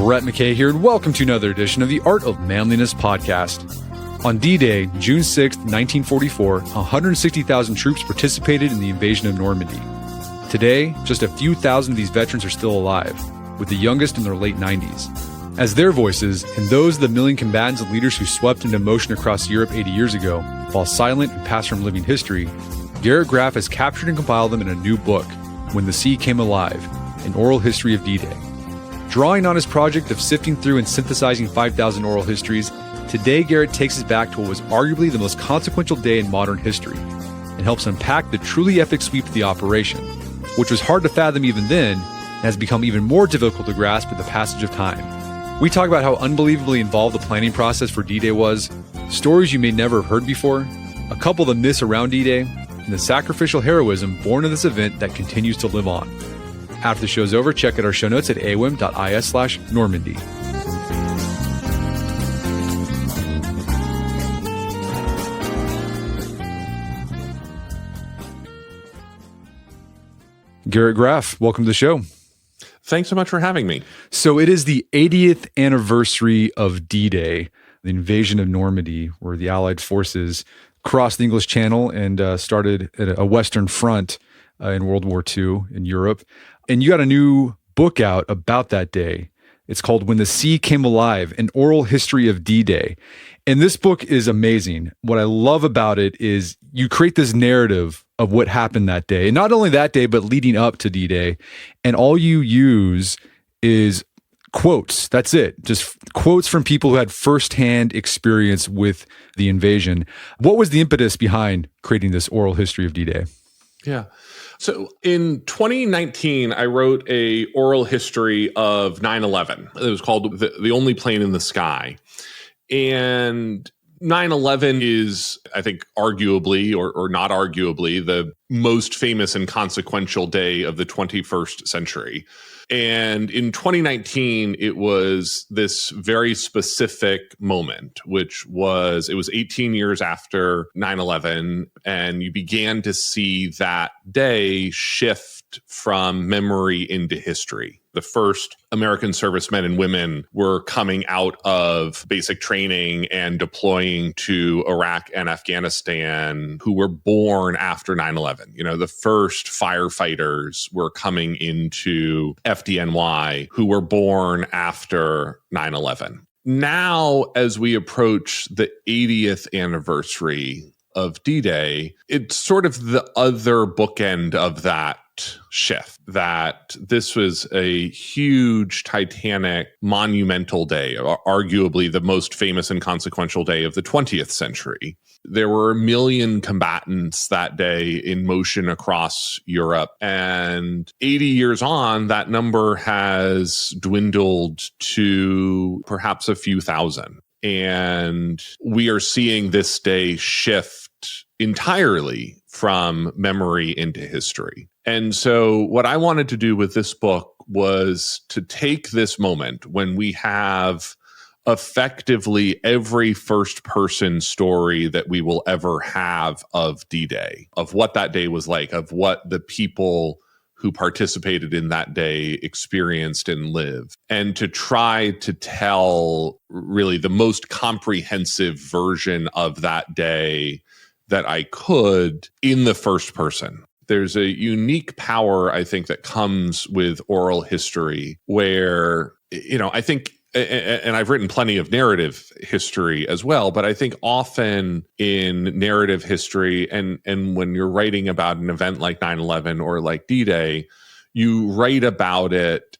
Brett McKay here, and welcome to another edition of the Art of Manliness podcast. On D-Day, June 6th, 1944, 160,000 troops participated in the invasion of Normandy. Today, just a few thousand of these veterans are still alive, with the youngest in their late 90s. As their voices, and those of the million combatants and leaders who swept into motion across Europe 80 years ago, fall silent and pass from living history, Garrett Graff has captured and compiled them in a new book, When the Sea Came Alive, an oral history of D-Day. Drawing on his project of sifting through and synthesizing 5,000 oral histories, today Garrett takes us back to what was arguably the most consequential day in modern history, and helps unpack the truly epic sweep of the operation, which was hard to fathom even then, and has become even more difficult to grasp with the passage of time. We talk about how unbelievably involved the planning process for D-Day was, stories you may never have heard before, a couple of the myths around D-Day, and the sacrificial heroism born of this event that continues to live on. After the show's over, check out our show notes at awim.is/Normandy. Garrett Graff, welcome to the show. Thanks so much for having me. So it is the 80th anniversary of D-Day, the invasion of Normandy, where the Allied forces crossed the English Channel and started at a Western front in World War II in Europe. And you got a new book out about that day. It's called When the Sea Came Alive, an oral history of D-Day. And this book is amazing. What I love about it is you create this narrative of what happened that day. And not only that day, but leading up to D-Day. And all you use is quotes. That's it. Just quotes from people who had firsthand experience with the invasion. What was the impetus behind creating this oral history of D-Day? Yeah. So in 2019, I wrote a oral history of 9/11. It was called The Only Plane in the Sky. And 9/11 is, I think, arguably or not arguably, the most famous and consequential day of the 21st century. And in 2019, it was this very specific moment, which was, it was 18 years after 9/11, and you began to see that day shift from memory into history. The first American servicemen and women were coming out of basic training and deploying to Iraq and Afghanistan who were born after 9/11. You know, the first firefighters were coming into FDNY who were born after 9/11. Now, as we approach the 80th anniversary of D-Day, it's sort of the other bookend of that shift, that this was a huge, titanic, monumental day, arguably the most famous and consequential day of the 20th century. There were 1 million combatants that day in motion across Europe. And 80 years on, that number has dwindled to perhaps a few thousand. And we are seeing this day shift entirely from memory into history. And so what I wanted to do with this book was to take this moment when we have effectively every first person story that we will ever have of D-Day, of what that day was like, of what the people who participated in that day experienced and lived, and to try to tell really the most comprehensive version of that day that I could in the first person. There's a unique power, I think, that comes with oral history where, you know, I think, and I've written plenty of narrative history as well, but I think often in narrative history and when you're writing about an event like 9/11 or like D-Day, you write about it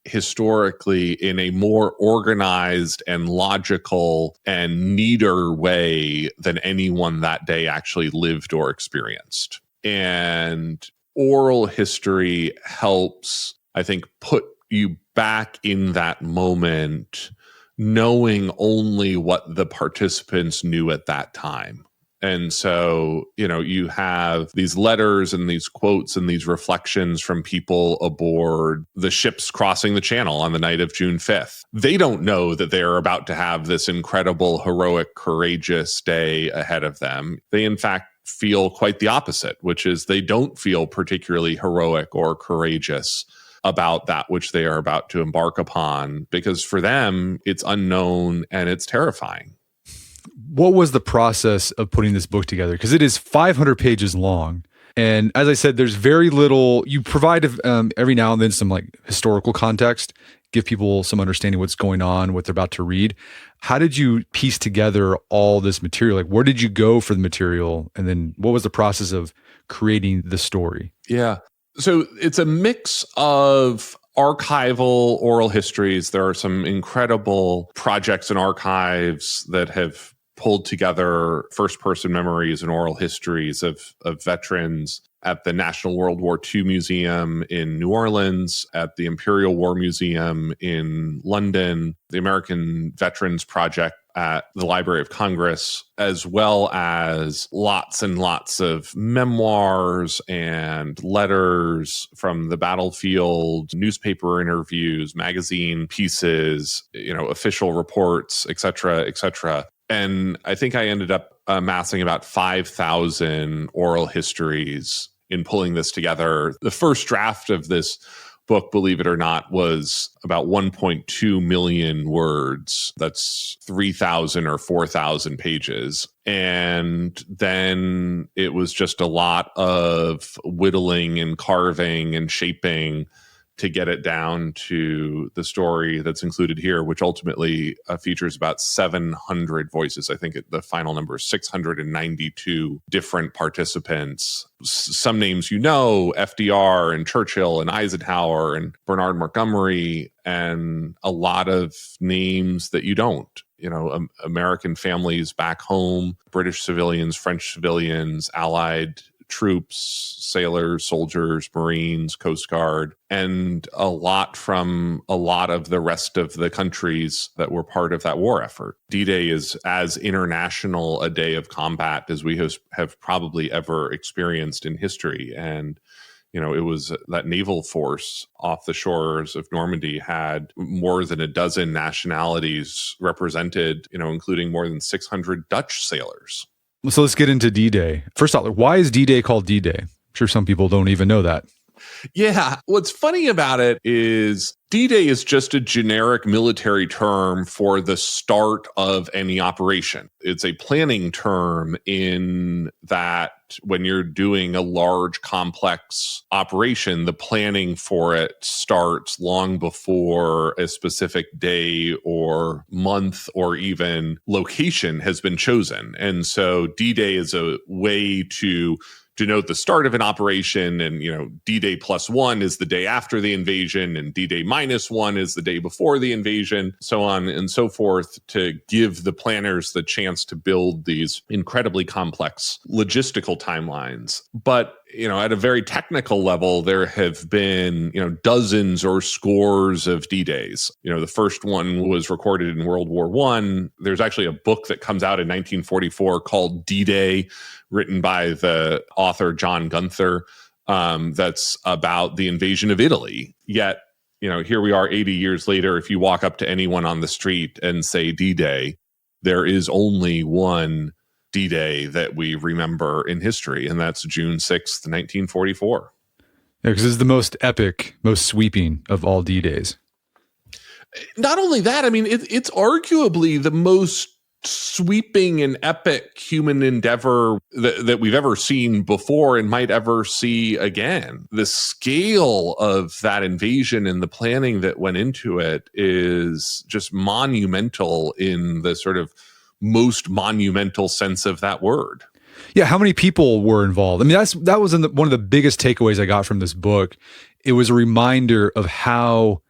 historically in a more organized and logical and neater way than anyone that day actually lived or experienced. And oral history helps, I think, put you back in that moment, knowing only what the participants knew at that time. And so, you know, you have these letters and these quotes and these reflections from people aboard the ships crossing the channel on the night of June 5th. They don't know that they're about to have this incredible, heroic, courageous day ahead of them. They, in fact, feel quite the opposite, which is they don't feel particularly heroic or courageous about that which they are about to embark upon, because for them, it's unknown and it's terrifying. What was the process of putting this book together? Because it is 500 pages long. And as I said, there's very little, you provide every now and then some like historical context, give people some understanding what's going on, what they're about to read. How did you piece together all this material? Like, where did you go for the material? And then what was the process of creating the story? Yeah. So it's a mix of archival oral histories. There are some incredible projects and archives that have pulled together first-person memories and oral histories of veterans at the National World War II Museum in New Orleans, at the Imperial War Museum in London, the American Veterans Project at the Library of Congress, as well as lots and lots of memoirs and letters from the battlefield, newspaper interviews, magazine pieces, official reports, et cetera, et cetera. And I think I ended up amassing about 5,000 oral histories in pulling this together. The first draft of this book, believe it or not, was about 1.2 million words. That's 3,000 or 4,000 pages. And then it was just a lot of whittling and carving and shaping to get it down to the story that's included here, which ultimately features about 700 voices. I think the final number is 692 different participants. Some names FDR and Churchill and Eisenhower and Bernard Montgomery, and a lot of names that you don't. American families back home, British civilians, French civilians, Allied troops, sailors, soldiers, Marines, Coast Guard, and a lot from a lot of the rest of the countries that were part of that war effort. D-Day is as international a day of combat as we have probably ever experienced in history. And it was that naval force off the shores of Normandy had more than a dozen nationalities represented, including more than 600 Dutch sailors. So let's get into D-Day. First off, why is D-Day called D-Day? I'm sure some people don't even know that. Yeah. What's funny about it is D-Day is just a generic military term for the start of any operation. It's a planning term in that when you're doing a large, complex operation, the planning for it starts long before a specific day or month or even location has been chosen. And so D-Day is a way to denote the start of an operation, and D-Day +1 is the day after the invasion, and D-Day -1 is the day before the invasion, so on and so forth, to give the planners the chance to build these incredibly complex logistical timelines. But at a very technical level, there have been dozens or scores of D-Days. The first one was recorded in World War I. There's actually a book that comes out in 1944 called D-Day, written by the author John Gunther, that's about the invasion of Italy. Yet, here we are 80 years later. If you walk up to anyone on the street and say D-Day, there is only one D-Day that we remember in history, and that's June 6th, 1944. Yeah, because it's the most epic, most sweeping of all D-Days. Not only that, it's arguably the most sweeping and epic human endeavor that we've ever seen before and might ever see again. The scale of that invasion and the planning that went into it is just monumental in the sort of most monumental sense of that word. Yeah, how many people were involved? That was one of the biggest takeaways I got from this book. It was a reminder of how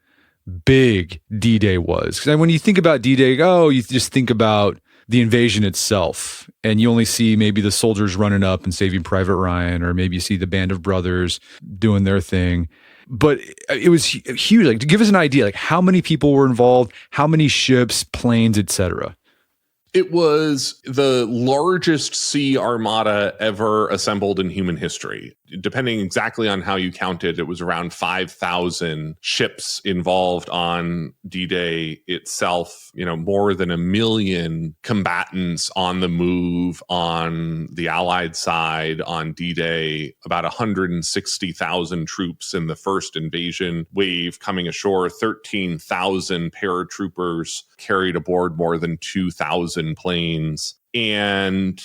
big D-Day was. Because when you think about D-Day, you just think about the invasion itself, and you only see maybe the soldiers running up and saving Private Ryan, or maybe you see the band of brothers doing their thing. But it was huge. Like, to give us an idea, like how many people were involved, how many ships, planes, etc. It was the largest sea armada ever assembled in human history. Depending exactly on how you counted, it was around 5,000 ships involved on D-Day itself, more than 1 million combatants on the move on the Allied side on D-Day, about 160,000 troops in the first invasion wave coming ashore, 13,000 paratroopers carried aboard more than 2,000 planes. And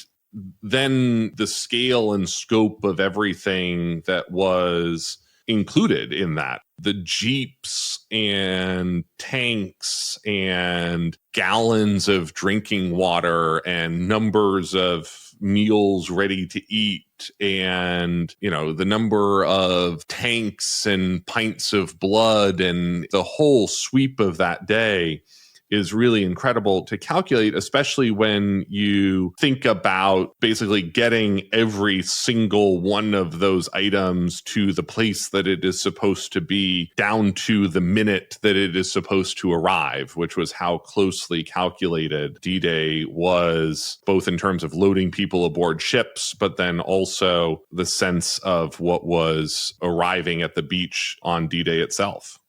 then the scale and scope of everything that was included in that, the jeeps and tanks and gallons of drinking water and numbers of meals ready to eat and, the number of tanks and pints of blood and the whole sweep of that day is really incredible to calculate, especially when you think about basically getting every single one of those items to the place that it is supposed to be down to the minute that it is supposed to arrive, which was how closely calculated D-Day was, both in terms of loading people aboard ships, but then also the sense of what was arriving at the beach on D-Day itself.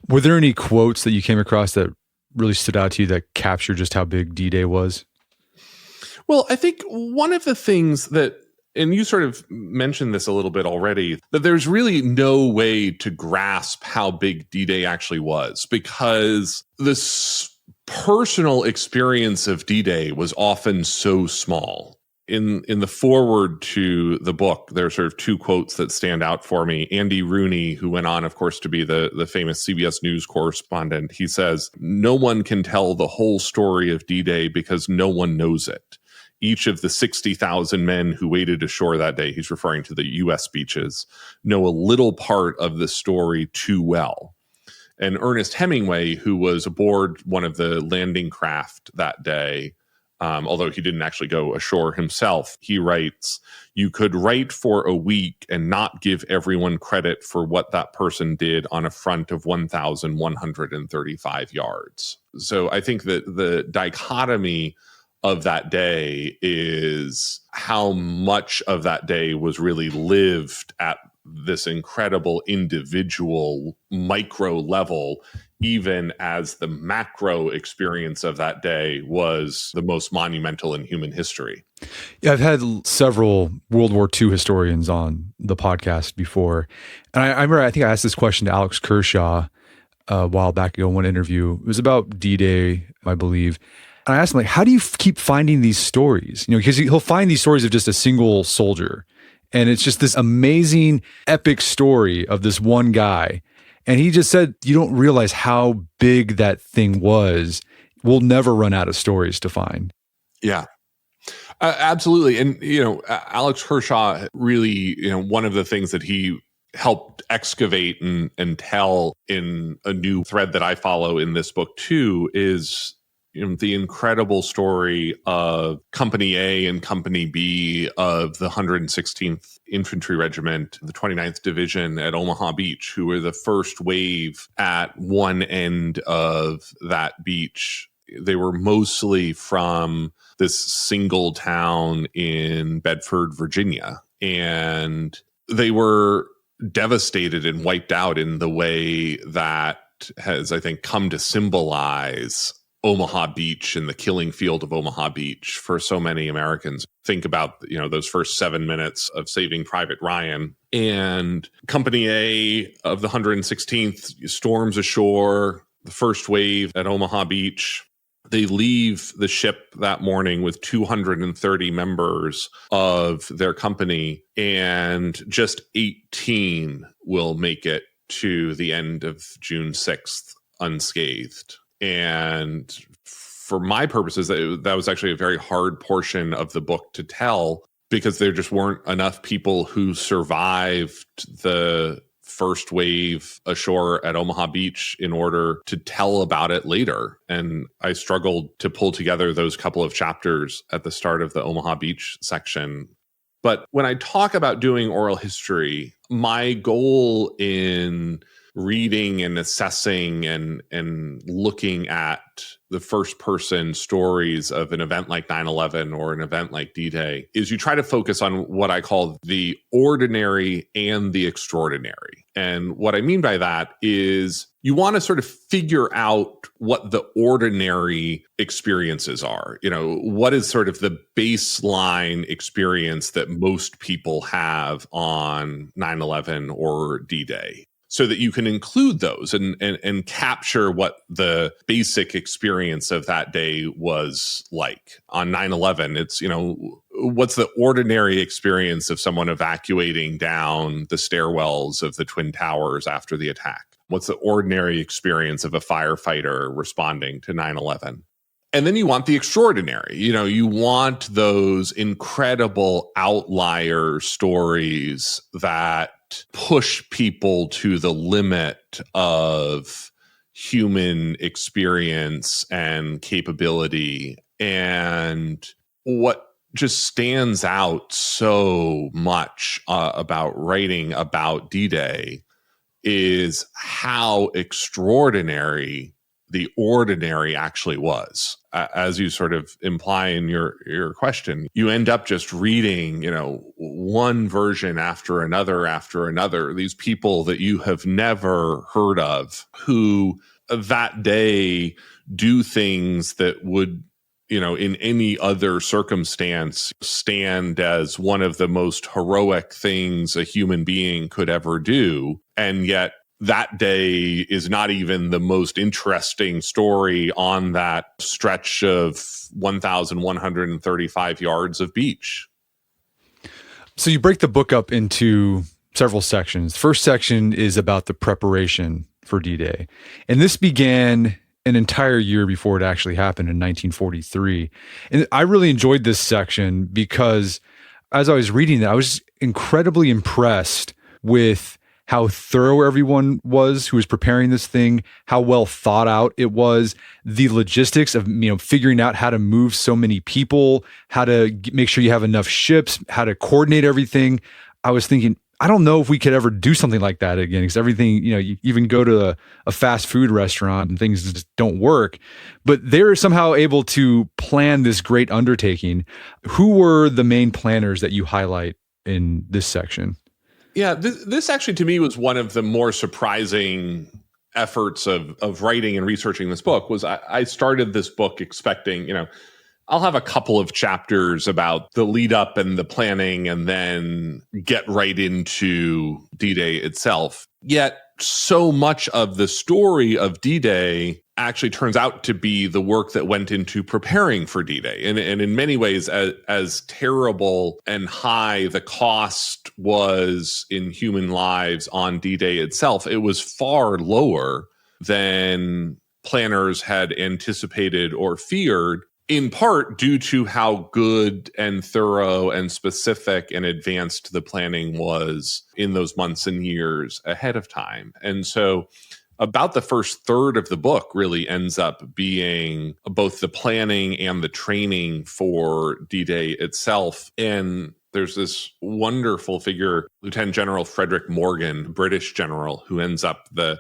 Were there any quotes that you came across that really stood out to you that captured just how big D-Day was? Well, I think one of the things that, and you sort of mentioned this a little bit already, that there's really no way to grasp how big D-Day actually was, because this personal experience of D-Day was often so small. In the foreword to the book, there are sort of two quotes that stand out for me. Andy Rooney, who went on, of course, to be the famous CBS News correspondent, he says, "No one can tell the whole story of D-Day because no one knows it. Each of the 60,000 men who waded ashore that day," he's referring to the U.S. beaches, "know a little part of the story too well." And Ernest Hemingway, who was aboard one of the landing craft that day, although he didn't actually go ashore himself, he writes, "You could write for a week and not give everyone credit for what that person did on a front of 1,135 yards." So I think that the dichotomy of that day is how much of that day was really lived at this incredible individual micro level, even as the macro experience of that day was the most monumental in human history. Yeah, I've had several World War II historians on the podcast before. And I remember, I think I asked this question to Alex Kershaw a while back ago in one interview. It was about D-Day, I believe. And I asked him, like, how do you keep finding these stories? Because he'll find these stories of just a single soldier. And it's just this amazing, epic story of this one guy. And he just said, you don't realize how big that thing was. We'll never run out of stories to find. Yeah, absolutely. And, Alex Kershaw really, one of the things that he helped excavate and tell in a new thread that I follow in this book too is the incredible story of Company A and Company B of the 116th Infantry Regiment, the 29th Division at Omaha Beach, who were the first wave at one end of that beach. They were mostly from this single town in Bedford, Virginia, and they were devastated and wiped out in the way that has, I think, come to symbolize Omaha Beach and the killing field of Omaha Beach for so many Americans. Think about, those first 7 minutes of Saving Private Ryan. And Company A of the 116th storms ashore, the first wave at Omaha Beach. They leave the ship that morning with 230 members of their company, and just 18 will make it to the end of June 6th unscathed. And for my purposes, that was actually a very hard portion of the book to tell, because there just weren't enough people who survived the first wave ashore at Omaha Beach in order to tell about it later. And I struggled to pull together those couple of chapters at the start of the Omaha Beach section. But when I talk about doing oral history, my goal in reading and assessing and looking at the first person stories of an event like 9/11 or an event like D-Day is you try to focus on what I call the ordinary and the extraordinary. And what I mean by that is you want to sort of figure out what the ordinary experiences are. What is sort of the baseline experience that most people have on 9/11 or D-Day, so that you can include those and capture what the basic experience of that day was like. On 9/11, it's, what's the ordinary experience of someone evacuating down the stairwells of the Twin Towers after the attack? What's the ordinary experience of a firefighter responding to 9/11? And then you want the extraordinary. You want those incredible outlier stories that push people to the limit of human experience and capability. And what just stands out so much about writing about D-Day is how extraordinary the ordinary actually was. As you sort of imply in your question, you end up just reading, one version after another, these people that you have never heard of who that day do things that would, in any other circumstance, stand as one of the most heroic things a human being could ever do. And yet that day is not even the most interesting story on that stretch of 1,135 yards of beach. So you break the book up into several sections. First section is about the preparation for D-Day. And this began an entire year before it actually happened in 1943. And I really enjoyed this section because as I was reading that, I was incredibly impressed with how thorough everyone was who was preparing this thing, how well thought out it was, the logistics of figuring out how to move so many people, how to make sure you have enough ships, how to coordinate everything. I was thinking, I don't know if we could ever do something like that again, because everything, you even go to a fast food restaurant and things just don't work. But they're somehow able to plan this great undertaking. Who were the main planners that you highlight in this section? Yeah, this actually to me was one of the more surprising efforts of writing and researching this book. Was I started this book expecting, I'll have a couple of chapters about the lead up and the planning and then get right into D-Day itself. Yet so much of the story of D-Day actually turns out to be the work that went into preparing for D-Day. And in many ways, as terrible and high the cost was in human lives on D-Day itself, it was far lower than planners had anticipated or feared, in part due to how good and thorough and specific and advanced the planning was in those months and years ahead of time. And so about the first third of the book really ends up being both the planning and the training for D-Day itself. And there's this wonderful figure, Lieutenant General Frederick Morgan, British general, who ends up the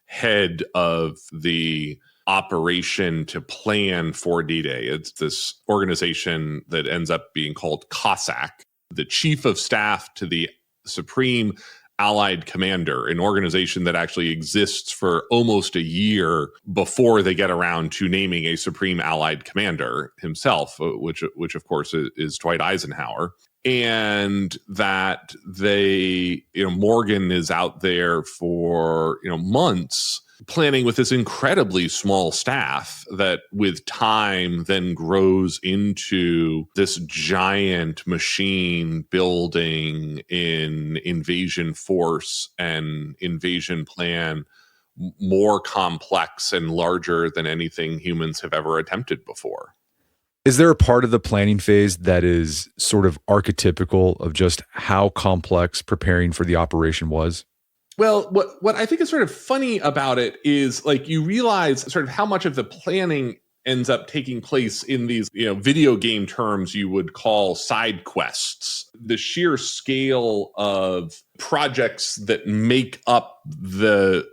head of the operation to plan for D-Day. It's this organization that ends up being called Cossack, the chief of staff to the Supreme Allied Commander, an organization that actually exists for almost a year before they get around to naming a Supreme Allied Commander himself, which of course is Dwight Eisenhower. And that they, Morgan is out there for, months planning with this incredibly small staff that with time then grows into this giant machine building in invasion force and invasion plan more complex and larger than anything humans have ever attempted before. Is there a part of the planning phase that is sort of archetypical of just how complex preparing for the operation was? Well, what I think is sort of funny about it is like you realize sort of how much of the planning ends up taking place in these, video game terms you would call side quests. The sheer scale of projects that make up the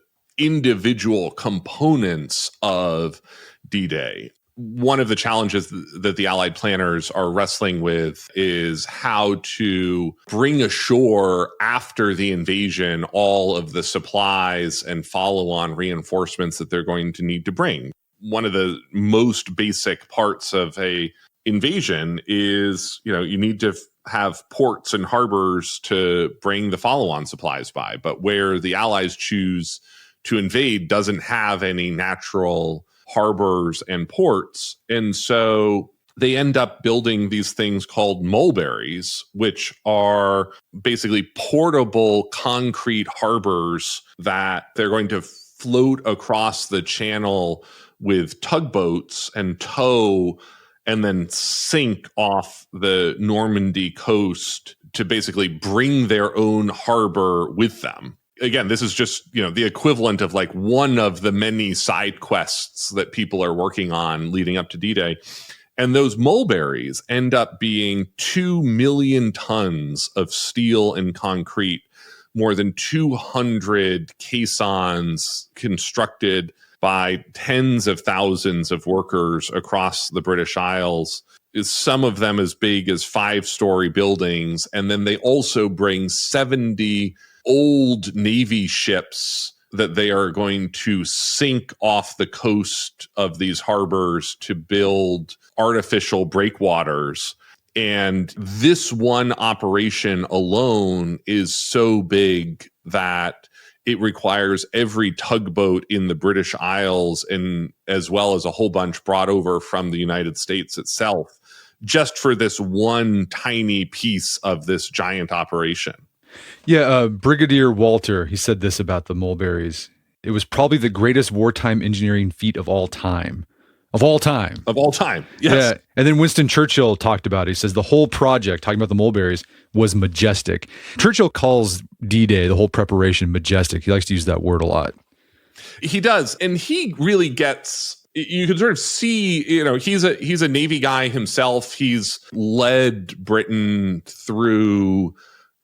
individual components of D-Day. One of the challenges that the Allied planners are wrestling with is how to bring ashore after the invasion all of the supplies and follow-on reinforcements that they're going to need to bring. One of the most basic parts of a invasion is, you need to have ports and harbors to bring the follow-on supplies by. But where the Allies choose to invade doesn't have any natural harbors and ports. And so they end up building these things called mulberries, which are basically portable concrete harbors that they're going to float across the channel with tugboats and tow and then sink off the Normandy coast to basically bring their own harbor with them. Again, this is just, the equivalent of like one of the many side quests that people are working on leading up to D-Day. And those mulberries end up being 2 million tons of steel and concrete, more than 200 caissons constructed by tens of thousands of workers across the British Isles. Some of them as big as 5-story buildings. And then they also bring 70 old Navy ships that they are going to sink off the coast of these harbors to build artificial breakwaters. And this one operation alone is so big that it requires every tugboat in the British Isles, and as well as a whole bunch brought over from the United States itself, just for this one tiny piece of this giant operation. Yeah, Brigadier Walter, he said this about the mulberries. It was probably the greatest wartime engineering feat of all time. Of all time. Of all time, yes. Yeah. And then Winston Churchill talked about it. He says the whole project, talking about the mulberries, was majestic. Churchill calls D-Day, the whole preparation, majestic. He likes to use that word a lot. He does. And he really gets... You can sort of see, he's a Navy guy himself. He's led Britain through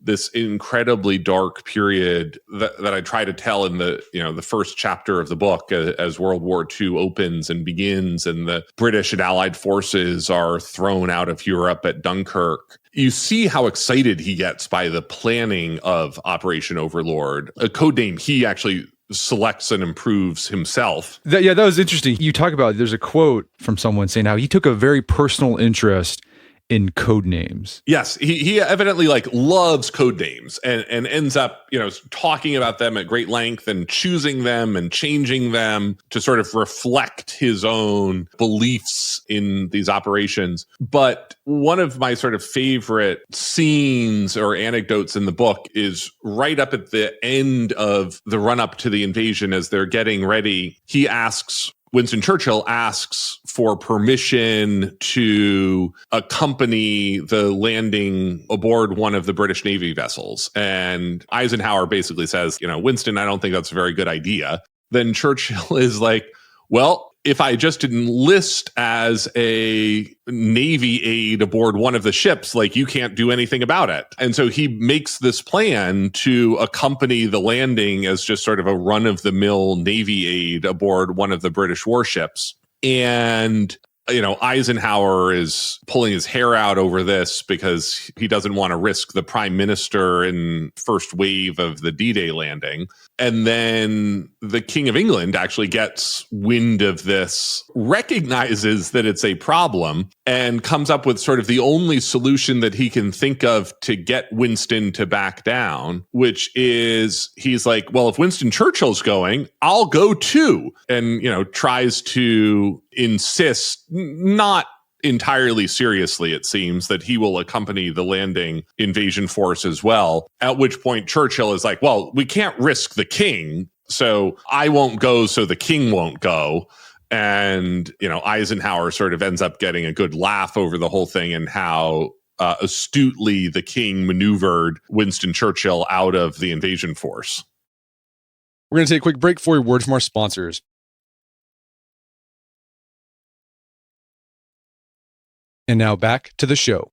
this incredibly dark period that I try to tell in the first chapter of the book as World War II opens and begins, and the British and Allied forces are thrown out of Europe at Dunkirk. You see how excited he gets by the planning of Operation Overlord, a codename he actually selects and improves himself. That was interesting. You talk about, there's a quote from someone saying how he took a very personal interest in code names. Yes, he evidently loves code names and ends up, talking about them at great length and choosing them and changing them to sort of reflect his own beliefs in these operations. But one of my sort of favorite scenes or anecdotes in the book is right up at the end of the run up to the invasion as they're getting ready. Winston Churchill asks for permission to accompany the landing aboard one of the British Navy vessels. And Eisenhower basically says, Winston, I don't think that's a very good idea. Then Churchill is like, well, if I just enlist as a Navy aide aboard one of the ships, you can't do anything about it. And so he makes this plan to accompany the landing as just sort of a run-of-the-mill Navy aide aboard one of the British warships. And Eisenhower is pulling his hair out over this because he doesn't want to risk the prime minister in first wave of the D-Day landing. And then the King of England actually gets wind of this, recognizes that it's a problem, and comes up with sort of the only solution that he can think of to get Winston to back down, which is he's like, well, if Winston Churchill's going, I'll go too. And, tries to insist, not entirely seriously, it seems, that he will accompany the landing invasion force as well. At which point Churchill is like, well, we can't risk the king, so I won't go, so the king won't go. And, Eisenhower sort of ends up getting a good laugh over the whole thing and how astutely the king maneuvered Winston Churchill out of the invasion force. We're going to take a quick break for a word from our sponsors. And now back to the show.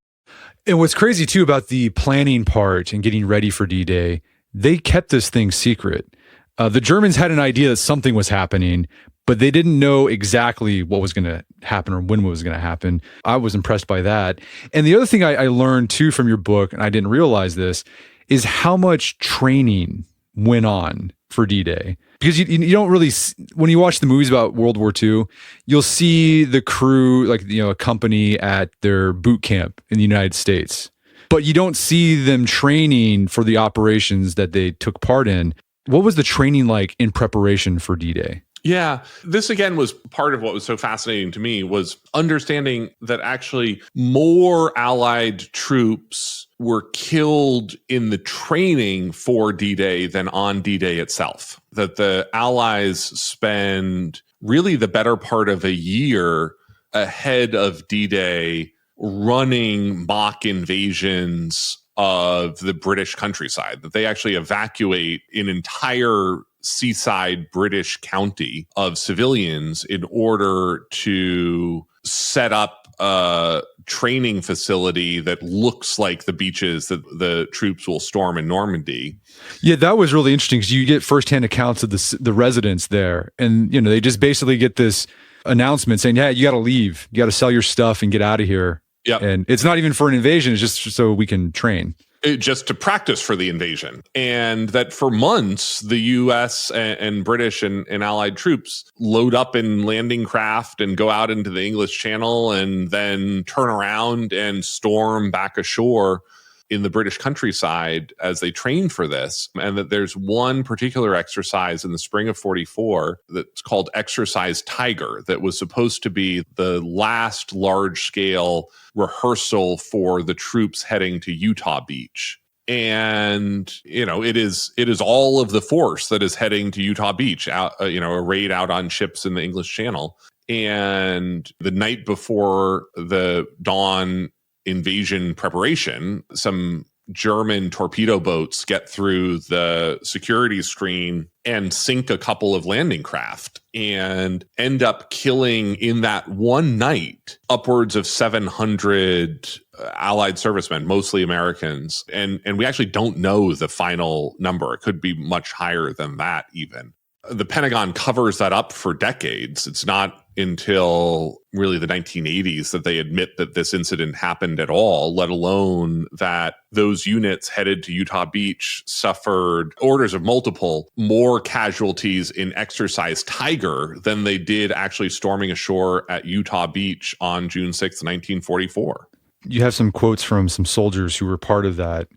And what's crazy too about the planning part and getting ready for D-Day, they kept this thing secret. The Germans had an idea that something was happening, but they didn't know exactly what was going to happen or when it was going to happen. I was impressed by that. And the other thing I learned too from your book, and I didn't realize this, is how much training went on for D-Day. Because you don't really, when you watch the movies about World War II, you'll see the crew, like, a company at their boot camp in the United States. But you don't see them training for the operations that they took part in. What was the training like in preparation for D-Day? Yeah, this again was part of what was so fascinating to me, was understanding that actually more Allied troops were killed in the training for D-Day than on D-Day itself. That the Allies spend really the better part of a year ahead of D-Day running mock invasions of the British countryside, that they actually evacuate an entire seaside British county of civilians in order to set up a training facility that looks like the beaches that the troops will storm in Normandy. Yeah, that was really interesting because you get firsthand accounts of the residents there. And, they just basically get this announcement saying, yeah, you got to leave. You got to sell your stuff and get out of here. Yep. And it's not even for an invasion. It's just so we can train. Just to practice for the invasion. And that for months, the U.S. and British and Allied troops load up in landing craft and go out into the English Channel and then turn around and storm back ashore in the British countryside as they train for this. And that there's one particular exercise in the spring of 44 that's called Exercise Tiger that was supposed to be the last large-scale rehearsal for the troops heading to Utah Beach. And, it is all of the force that is heading to Utah Beach, out, arrayed out on ships in the English Channel. And the night before the dawn invasion preparation, some German torpedo boats get through the security screen and sink a couple of landing craft and end up killing in that one night upwards of 700 Allied servicemen, mostly Americans. And we actually don't know the final number. It could be much higher than that even. The Pentagon covers that up for decades. It's not until really the 1980s that they admit that this incident happened at all, let alone that those units headed to Utah Beach suffered orders of multiple more casualties in Exercise Tiger than they did actually storming ashore at Utah Beach on June 6th, 1944. You have some quotes from some soldiers who were part of that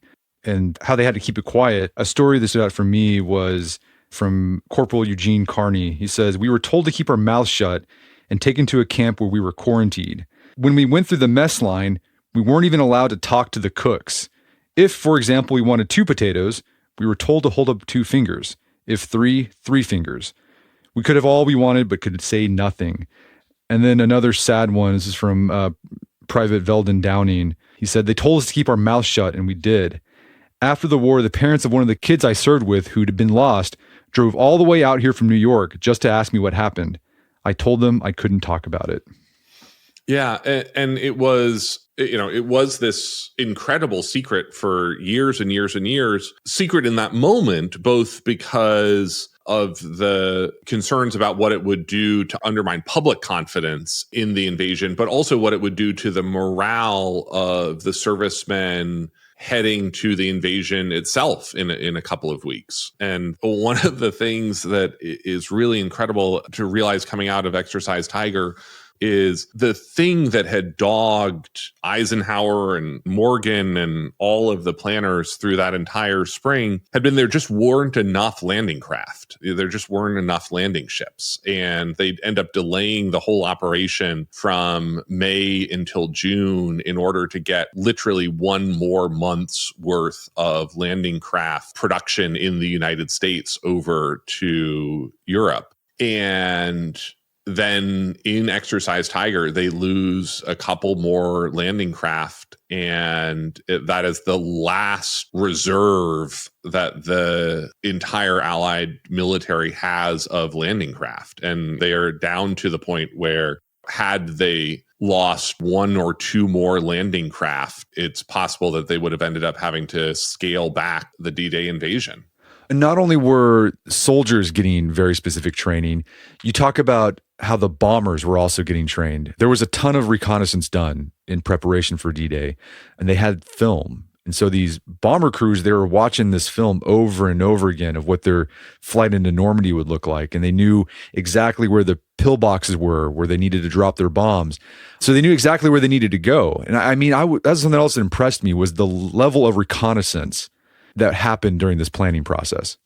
and how they had to keep it quiet. A story that stood out for me was from Corporal Eugene Carney. He says, "We were told to keep our mouths shut and taken to a camp where we were quarantined. When we went through the mess line, we weren't even allowed to talk to the cooks. If, for example, we wanted 2 potatoes, we were told to hold up 2 fingers. If 3 fingers. We could have all we wanted, but could say nothing." And then another sad one, this is from Private Veldon Downing. He said, "They told us to keep our mouths shut, and we did. After the war, the parents of one of the kids I served with who'd been lost drove all the way out here from New York just to ask me what happened. I told them I couldn't talk about it." Yeah, and it was, it was this incredible secret for years and years and years. Secret in that moment, both because of the concerns about what it would do to undermine public confidence in the invasion, but also what it would do to the morale of the servicemen heading to the invasion itself in a couple of weeks. And one of the things that is really incredible to realize coming out of Exercise Tiger is the thing that had dogged Eisenhower and Morgan and all of the planners through that entire spring had been there just weren't enough landing craft. There just weren't enough landing ships. And they'd end up delaying the whole operation from May until June in order to get literally 1 more month's worth of landing craft production in the United States over to Europe. And then in Exercise Tiger, they lose a couple more landing craft, and that is the last reserve that the entire Allied military has of landing craft. And they are down to the point where had they lost 1 or 2 more landing craft, it's possible that they would have ended up having to scale back the D-Day invasion. And not only were soldiers getting very specific training, you talk about how the bombers were also getting trained. There was a ton of reconnaissance done in preparation for D-Day, and they had film. And so these bomber crews, they were watching this film over and over again of what their flight into Normandy would look like. And they knew exactly where the pillboxes were, where they needed to drop their bombs. So they knew exactly where they needed to go. And I mean, that's something else that impressed me was the level of reconnaissance that happened during this planning process.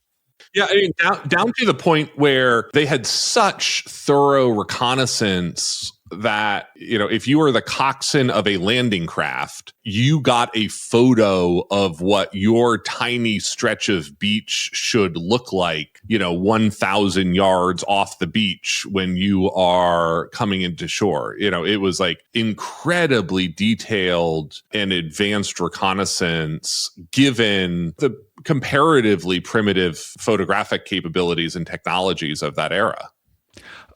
Yeah, I mean, down to the point where they had such thorough reconnaissance that, if you were the coxswain of a landing craft, you got a photo of what your tiny stretch of beach should look like, 1,000 yards off the beach when you are coming into shore. It was like incredibly detailed and advanced reconnaissance given the comparatively primitive photographic capabilities and technologies of that era.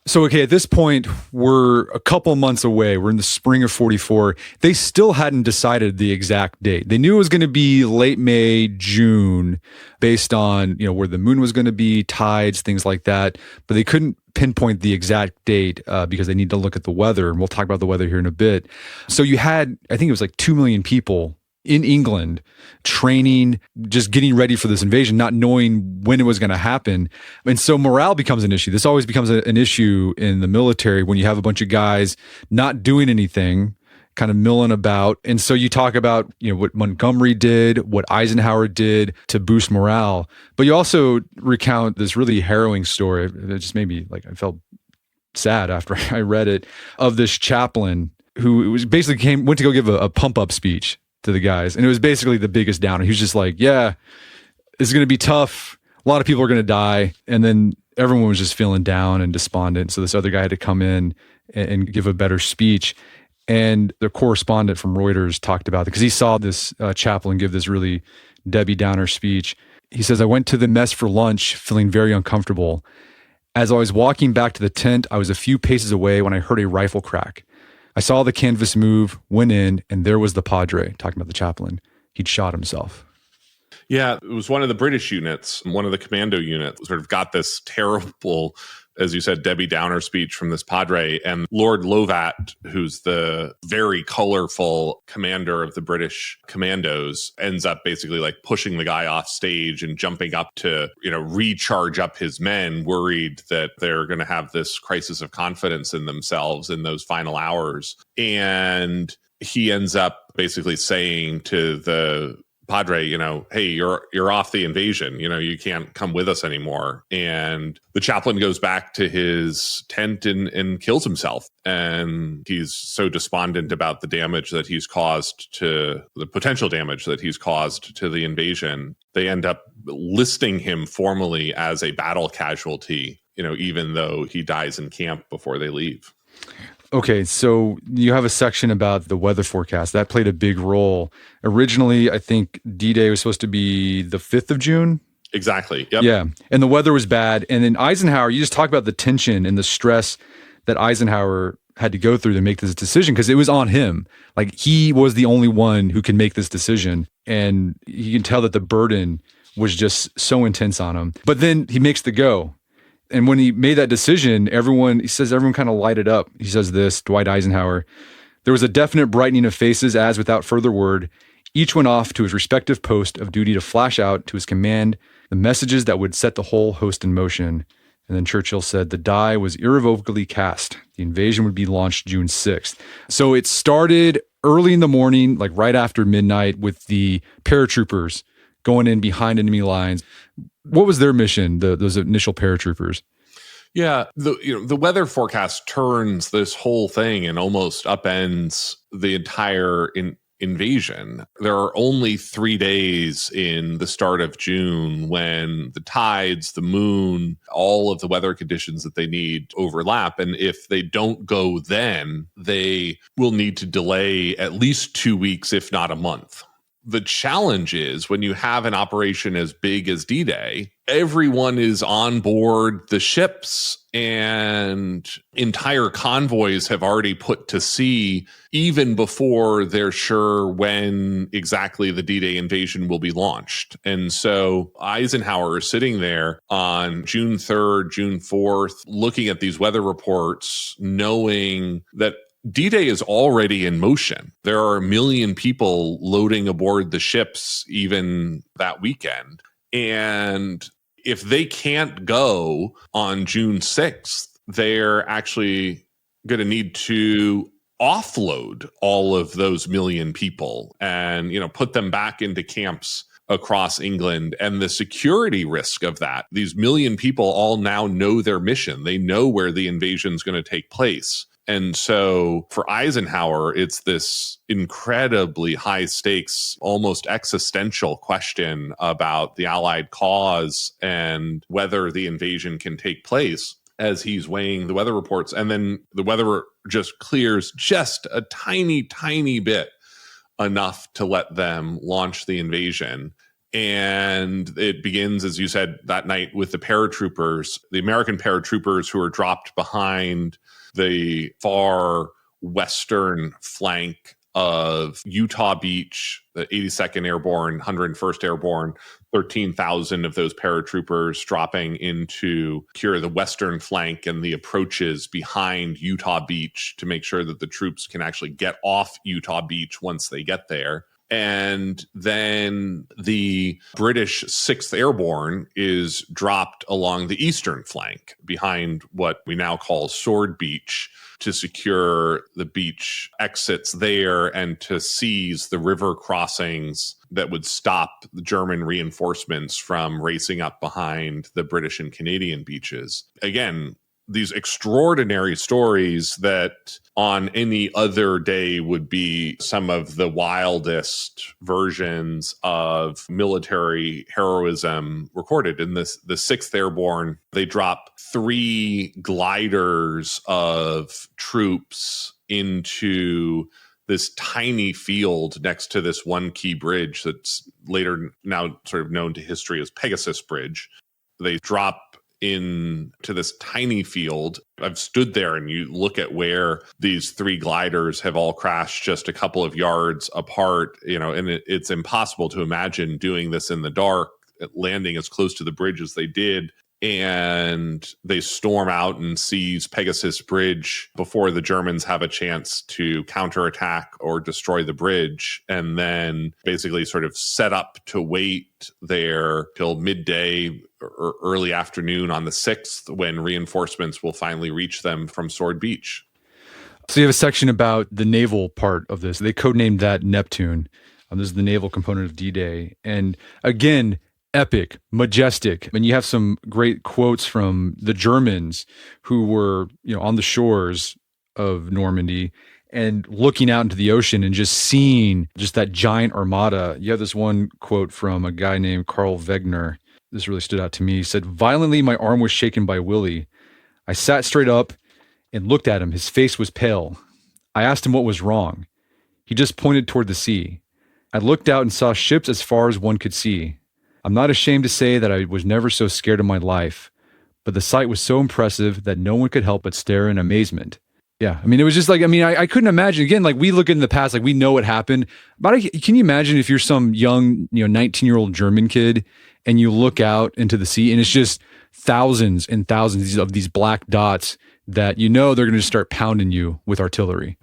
So, okay, at this point, we're a couple months away. We're in the spring of 44. They still hadn't decided the exact date. They knew it was going to be late May, June, based on, where the moon was going to be, tides, things like that. But they couldn't pinpoint the exact date because they need to look at the weather. And we'll talk about the weather here in a bit. So you had, I think it was like 2 million people in England training, just getting ready for this invasion, not knowing when it was going to happen. And so morale becomes an issue. This always becomes an issue in the military when you have a bunch of guys not doing anything, kind of milling about. And so you talk about, what Montgomery did, what Eisenhower did to boost morale. But you also recount this really harrowing story. It just made me I felt sad after I read it, of this chaplain who was basically went to go give a pump up speech to the guys. And it was basically the biggest downer. He was just like, yeah, it's going to be tough. A lot of people are going to die. And then everyone was just feeling down and despondent. So this other guy had to come in and give a better speech. And the correspondent from Reuters talked about it because he saw this chaplain give this really Debbie Downer speech. He says, I went to the mess for lunch feeling very uncomfortable. As I was walking back to the tent, I was a few paces away when I heard a rifle crack. I saw the canvas move, went in, and there was the Padre, talking about the chaplain. He'd shot himself. Yeah, it was one of the British units, one of the commando units, sort of got this terrible, as you said, Debbie Downer speech from this Padre. And Lord Lovat, who's the very colorful commander of the British commandos, ends up basically pushing the guy off stage and jumping up to, recharge up his men, worried that they're going to have this crisis of confidence in themselves in those final hours. And he ends up basically saying to the Padre, hey, you're off the invasion. You can't come with us anymore. And the chaplain goes back to his tent and kills himself. And he's so despondent about the damage that he's caused to the potential damage that he's caused to the invasion. They end up listing him formally as a battle casualty, even though he dies in camp before they leave. Okay, so you have a section about the weather forecast. That played a big role. Originally, I think D-Day was supposed to be the 5th of June. Exactly. Yep. Yeah, and the weather was bad. And then Eisenhower, you just talk about the tension and the stress that Eisenhower had to go through to make this decision because it was on him. He was the only one who can make this decision. And you can tell that the burden was just so intense on him. But then he makes the go. And when he made that decision, everyone kind of lighted up. He says this, Dwight Eisenhower, there was a definite brightening of faces as, without further word, each went off to his respective post of duty to flash out to his command the messages that would set the whole host in motion. And then Churchill said the die was irrevocably cast. The invasion would be launched June 6th. So it started early in the morning, right after midnight, with the paratroopers going in behind enemy lines. What was their mission, those initial paratroopers? Yeah, the weather forecast turns this whole thing and almost upends the entire invasion. There are only 3 days in the start of June when the tides, the moon, all of the weather conditions that they need overlap. And if they don't go then, they will need to delay at least 2 weeks, if not a month. the challenge is when you have an operation as big as D-Day, everyone is on board the ships and entire convoys have already put to sea even before they're sure when exactly the D-Day invasion will be launched. And so Eisenhower is sitting there on June 3rd, June 4th, looking at these weather reports, knowing that D-Day is already in motion. There are 1 million people loading aboard the ships even that weekend. And if they can't go on June 6th, they're actually going to need to offload all of those 1 million people and, put them back into camps across England. And the security risk of that, these 1 million people all now know their mission. They know where the invasion is going to take place. And so for Eisenhower, it's this incredibly high stakes, almost existential question about the Allied cause and whether the invasion can take place as he's weighing the weather reports. And then the weather just clears just a tiny, tiny bit, enough to let them launch the invasion. And it begins, as you said, that night with the paratroopers, the American paratroopers who are dropped behind the far western flank of Utah Beach, the 82nd Airborne, 101st Airborne, 13,000 of those paratroopers dropping into secure the western flank and the approaches behind Utah Beach to make sure that the troops can actually get off Utah Beach once they get there. And then the British 6th Airborne is dropped along the eastern flank behind what we now call Sword Beach to secure the beach exits there and to seize the river crossings that would stop the German reinforcements from racing up behind the British and Canadian beaches. Again, these extraordinary stories that on any other day would be some of the wildest versions of military heroism recorded. In the 6th Airborne, they drop 3 gliders of troops into this tiny field next to this one key bridge that's later now sort of known to history as Pegasus Bridge. They drop into this tiny field. I've stood there and you look at where these 3 gliders have all crashed just a couple of yards apart, and it's impossible to imagine doing this in the dark, landing as close to the bridge as they did. And they storm out and seize Pegasus Bridge before the Germans have a chance to counterattack or destroy the bridge, and then basically sort of set up to wait there till midday or early afternoon on the 6th when reinforcements will finally reach them from Sword Beach. So you have a section about the naval part of this. They codenamed that Neptune. This is the naval component of D-Day. And again, epic, majestic. And you have some great quotes from the Germans who were, on the shores of Normandy and looking out into the ocean and just seeing just that giant armada. You have this one quote from a guy named Carl Wegener. This really stood out to me. He said, "Violently, my arm was shaken by Willie. I sat straight up and looked at him. His face was pale. I asked him what was wrong. He just pointed toward the sea. I looked out and saw ships as far as one could see. I'm not ashamed to say that I was never so scared in my life, but the sight was so impressive that no one could help but stare in amazement." Yeah, it was just like, I couldn't imagine, again, like we look in the past, like we know what happened, but can you imagine if you're some young, 19-year-old German kid and you look out into the sea and it's just thousands and thousands of these black dots that they're going to start pounding you with artillery.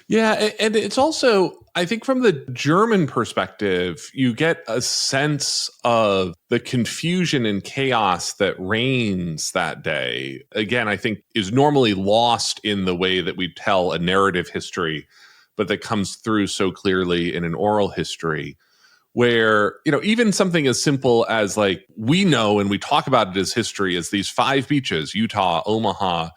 Yeah, and it's also, I think from the German perspective, you get a sense of the confusion and chaos that reigns that day. Again, I think is normally lost in the way that we tell a narrative history, but that comes through so clearly in an oral history where, even something as simple as like, we know and we talk about it as history as these 5 beaches, Utah, Omaha,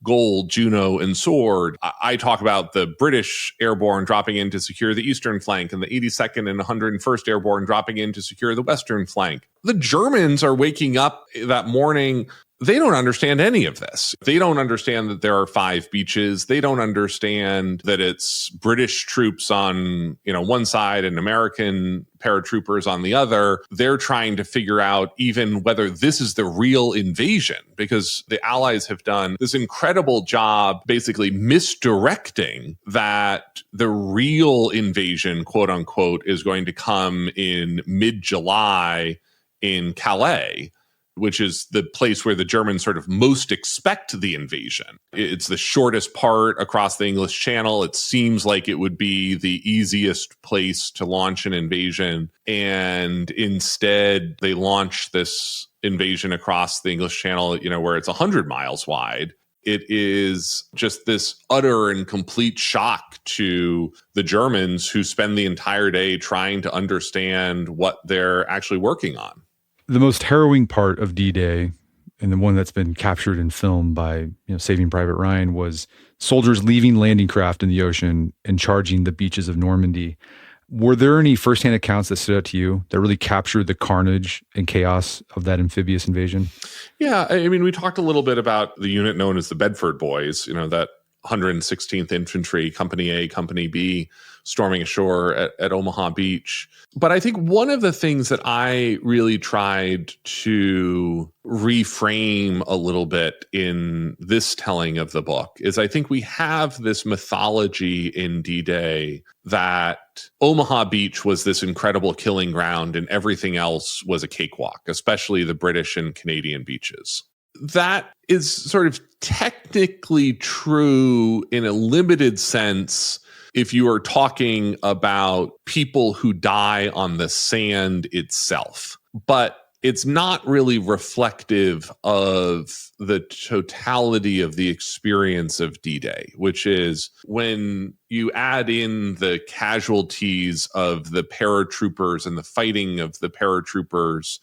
Gold, Juno, and Sword. I talk about the British Airborne dropping in to secure the eastern flank and the 82nd and 101st Airborne dropping in to secure the western flank. The Germans are waking up that morning they don't understand any of this. They don't understand that there are 5 beaches. They don't understand that it's British troops on, one side and American paratroopers on the other. They're trying to figure out even whether this is the real invasion, because the Allies have done this incredible job basically misdirecting that the real invasion, quote unquote, is going to come in mid-July in Calais, which is the place where the Germans sort of most expect the invasion. It's the shortest part across the English Channel. It seems like it would be the easiest place to launch an invasion. And instead, they launch this invasion across the English Channel, where it's 100 miles wide. It is just this utter and complete shock to the Germans, who spend the entire day trying to understand what they're actually working on. The most harrowing part of D-Day, and the one that's been captured in film by Saving Private Ryan, was soldiers leaving landing craft in the ocean and charging the beaches of Normandy. Were there any firsthand accounts that stood out to you that really captured the carnage and chaos of that amphibious invasion? Yeah, I mean, we talked a little bit about the unit known as the Bedford Boys, that 116th Infantry, Company A, Company B, storming ashore at Omaha Beach. But I think one of the things that I really tried to reframe a little bit in this telling of the book is I think we have this mythology in D-Day that Omaha Beach was this incredible killing ground and everything else was a cakewalk, especially the British and Canadian beaches. That is sort of technically true in a limited sense if you are talking about people who die on the sand itself. But it's not really reflective of the totality of the experience of D-Day, which is when you add in the casualties of the paratroopers and the fighting of the paratroopers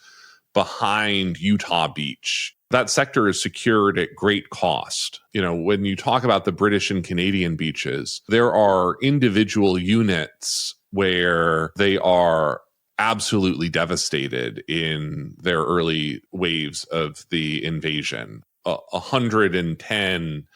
behind Utah Beach. That sector is secured at great cost. When you talk about the British and Canadian beaches, there are individual units where they are absolutely devastated in their early waves of the invasion. 110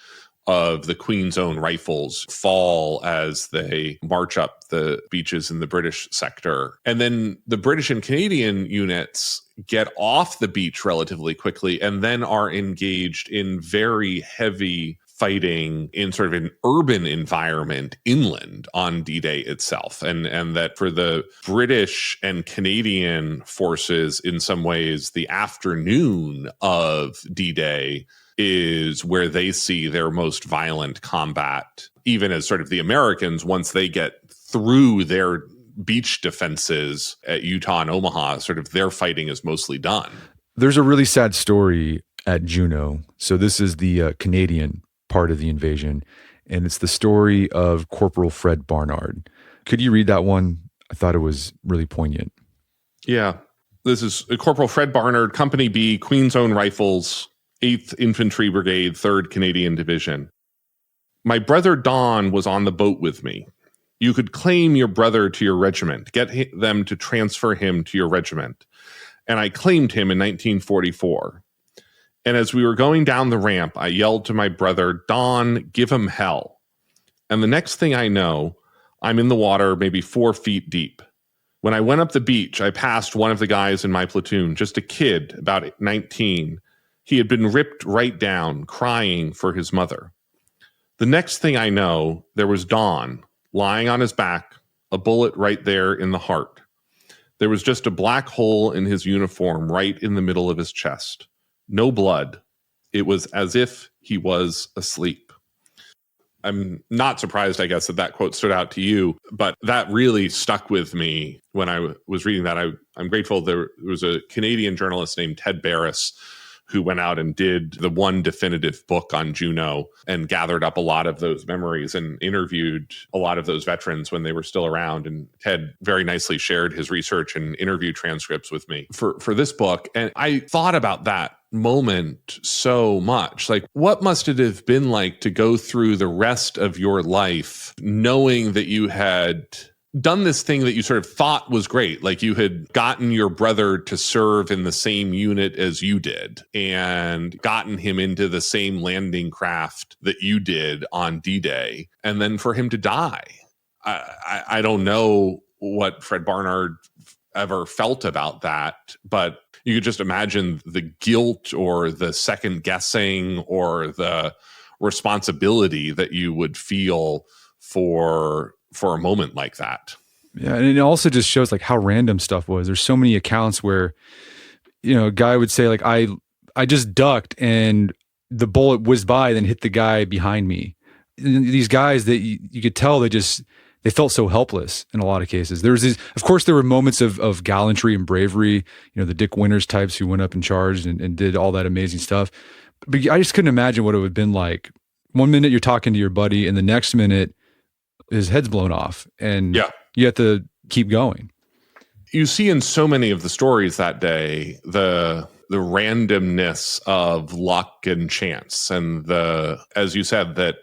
of the Queen's Own Rifles fall as they march up the beaches in the British sector. And then the British and Canadian units get off the beach relatively quickly and then are engaged in very heavy fighting in sort of an urban environment inland on D-Day itself. And that for the British and Canadian forces, in some ways, the afternoon of D-Day is where they see their most violent combat, even as sort of the Americans, once they get through their beach defenses at Utah and Omaha, sort of their fighting is mostly done. There's a really sad story at Juneau. So this is the Canadian part of the invasion, and it's the story of Corporal Fred Barnard. Could you read that one? I thought it was really poignant. Yeah. This is Corporal Fred Barnard, Company B, Queen's Own Rifles, 8th Infantry Brigade, 3rd Canadian Division. My brother Don was on the boat with me. You could claim your brother to your regiment, get them to transfer him to your regiment. And I claimed him in 1944. And as we were going down the ramp, I yelled to my brother, Don, give him hell. And the next thing I know, I'm in the water maybe 4 feet deep. When I went up the beach, I passed one of the guys in my platoon, just a kid, about 19. He had been ripped right down, crying for his mother. The next thing I know, there was Don, lying on his back, a bullet right there in the heart. There was just a black hole in his uniform right in the middle of his chest. No blood. It was as if he was asleep. I'm not surprised, I guess, that quote stood out to you, but that really stuck with me when I was reading that. I'm grateful there was a Canadian journalist named Ted Barris who went out and did the one definitive book on Juneau and gathered up a lot of those memories and interviewed a lot of those veterans when they were still around. And Ted very nicely shared his research and interview transcripts with me for this book. And I thought about that moment so much. Like, what must it have been like to go through the rest of your life knowing that you had done this thing that you sort of thought was great. Like you had gotten your brother to serve in the same unit as you did and gotten him into the same landing craft that you did on D-Day. And then for him to die, I don't know what Fred Barnard ever felt about that, but you could just imagine the guilt or the second guessing or the responsibility that you would feel for a moment like that. Yeah, and it also just shows like how random stuff was. There's so many accounts where, a guy would say like, I just ducked and the bullet whizzed by, then hit the guy behind me. And these guys that you could tell they felt so helpless in a lot of cases. Of course, there were moments of gallantry and bravery. The Dick Winters types who went up and charged and did all that amazing stuff. But I just couldn't imagine what it would have been like. One minute you're talking to your buddy, and the next minute his head's blown off, and you have to keep going. You see in so many of the stories that day the randomness of luck and chance, and as you said, that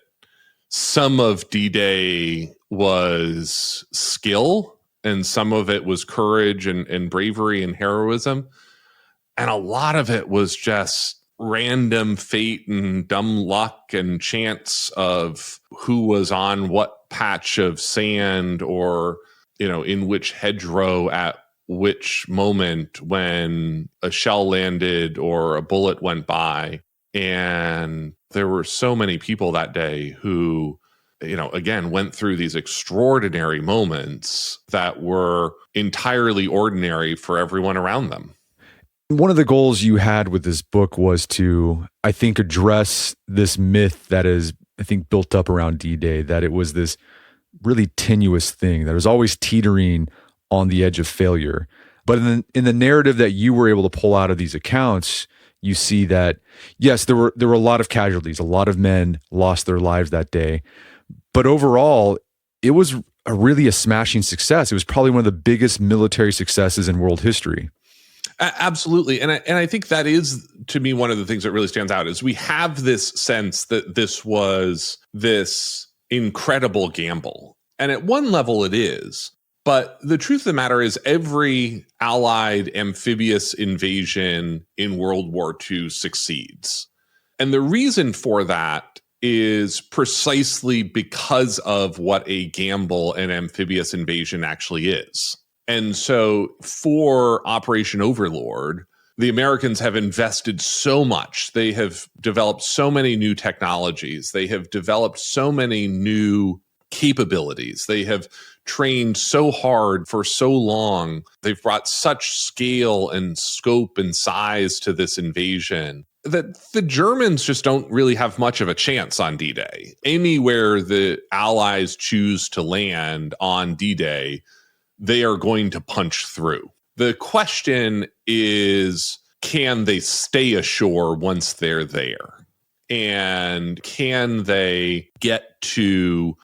some of D-Day was skill and some of it was courage and bravery and heroism, and a lot of it was just random fate and dumb luck and chance of who was on what patch of sand or in which hedgerow at which moment when a shell landed or a bullet went by. And there were so many people that day who again went through these extraordinary moments that were entirely ordinary for everyone around them. One of the goals you had with this book was to, I think, address this myth that is, I think, built up around D-Day, that it was this really tenuous thing that was always teetering on the edge of failure. But in the narrative that you were able to pull out of these accounts, you see that, yes, there were a lot of casualties. A lot of men lost their lives that day. But overall, it was really a smashing success. It was probably one of the biggest military successes in world history. Absolutely. And I think that is, to me, one of the things that really stands out is we have this sense that this was this incredible gamble. And at one level it is. But the truth of the matter is every Allied amphibious invasion in World War II succeeds. And the reason for that is precisely because of what a gamble an amphibious invasion actually is. And so for Operation Overlord, the Americans have invested so much. They have developed so many new technologies. They have developed so many new capabilities. They have trained so hard for so long. They've brought such scale and scope and size to this invasion that the Germans just don't really have much of a chance on D-Day. Anywhere the Allies choose to land on D-Day, they are going to punch through. The question is, can they stay ashore once they're there? And can they get to,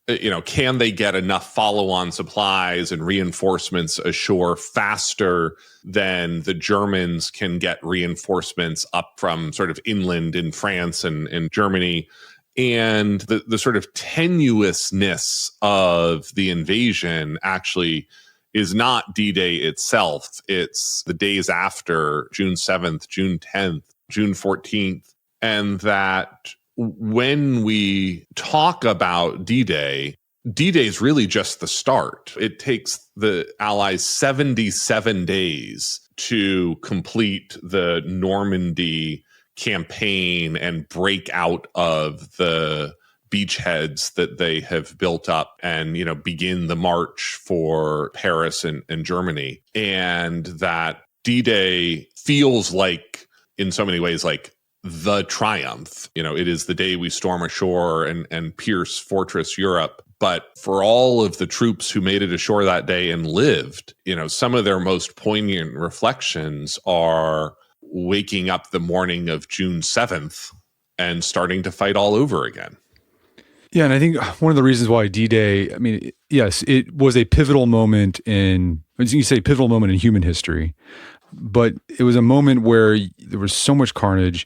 can they get enough follow-on supplies and reinforcements ashore faster than the Germans can get reinforcements up from sort of inland in France and Germany? And the sort of tenuousness of the invasion actually is not D-Day itself. It's the days after, June 7th, June 10th, June 14th. And that when we talk about D-Day, D-Day is really just the start. It takes the Allies 77 days to complete the Normandy campaign and break out of the beachheads that they have built up and, begin the march for Paris and Germany. And that D-Day feels like, in so many ways, like the triumph. It is the day we storm ashore and pierce Fortress Europe. But for all of the troops who made it ashore that day and lived, some of their most poignant reflections are waking up the morning of June 7th and starting to fight all over again. Yeah, and I think one of the reasons why D-Day, yes, it was a pivotal moment in human history, but it was a moment where there was so much carnage,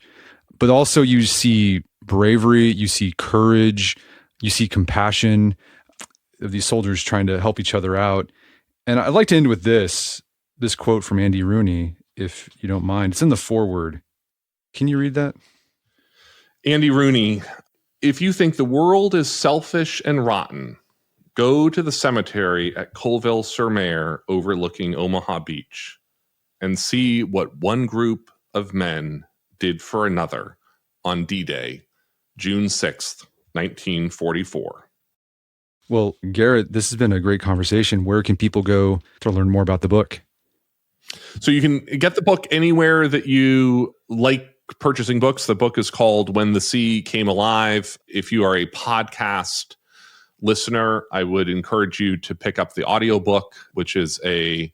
but also you see bravery, you see courage, you see compassion. of these soldiers trying to help each other out. And I'd like to end with this quote from Andy Rooney, if you don't mind. It's in the foreword. Can you read that? Andy Rooney, if you think the world is selfish and rotten, go to the cemetery at Colville-sur-Mer overlooking Omaha Beach and see what one group of men did for another on D-Day, June 6th, 1944. Well, Garrett, this has been a great conversation. Where can people go to learn more about the book? So you can get the book anywhere that you like purchasing books. The book is called When the Sea Came Alive. If you are a podcast listener, I would encourage you to pick up the audiobook, which is a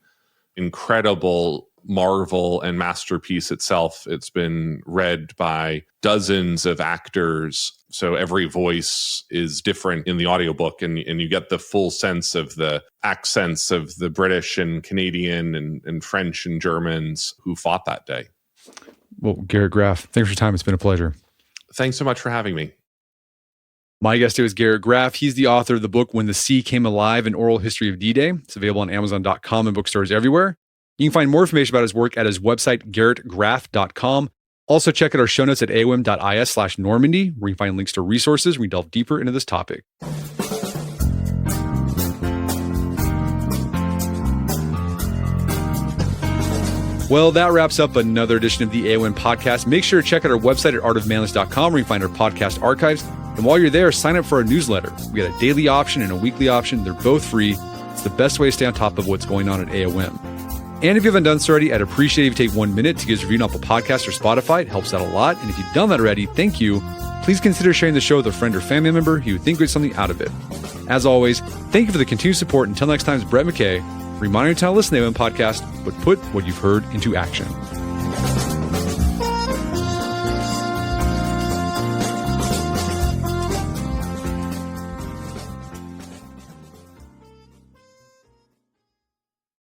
incredible marvel and masterpiece itself. It's been read by dozens of actors, so every voice is different in the audiobook, and you get the full sense of the accents of the British and Canadian and French and Germans who fought that day. Well, Garrett Graff, thanks for your time. It's been a pleasure. Thanks so much for having me. My guest today is Garrett Graff. He's the author of the book When the Sea Came Alive, An Oral History of D-Day. It's available on Amazon.com and bookstores everywhere. You can find more information about his work at his website, garrettgraff.com. Also, check out our show notes at aom.is/Normandy, where you can find links to resources where we delve deeper into this topic. Well, that wraps up another edition of the AOM podcast. Make sure to check out our website at artofmanliness.com, where you can find our podcast archives. And while you're there, sign up for our newsletter. We got a daily option and a weekly option. They're both free. It's the best way to stay on top of what's going on at AOM. And if you haven't done so already, I'd appreciate if you take 1 minute to give us a review on Apple Podcasts or Spotify. It helps out a lot. And if you've done that already, thank you. Please consider sharing the show with a friend or family member who you would think would get something out of it. As always, thank you for the continued support. Until next time, it's Brett McKay, reminding you to listen to the AOM podcast, but put what you've heard into action.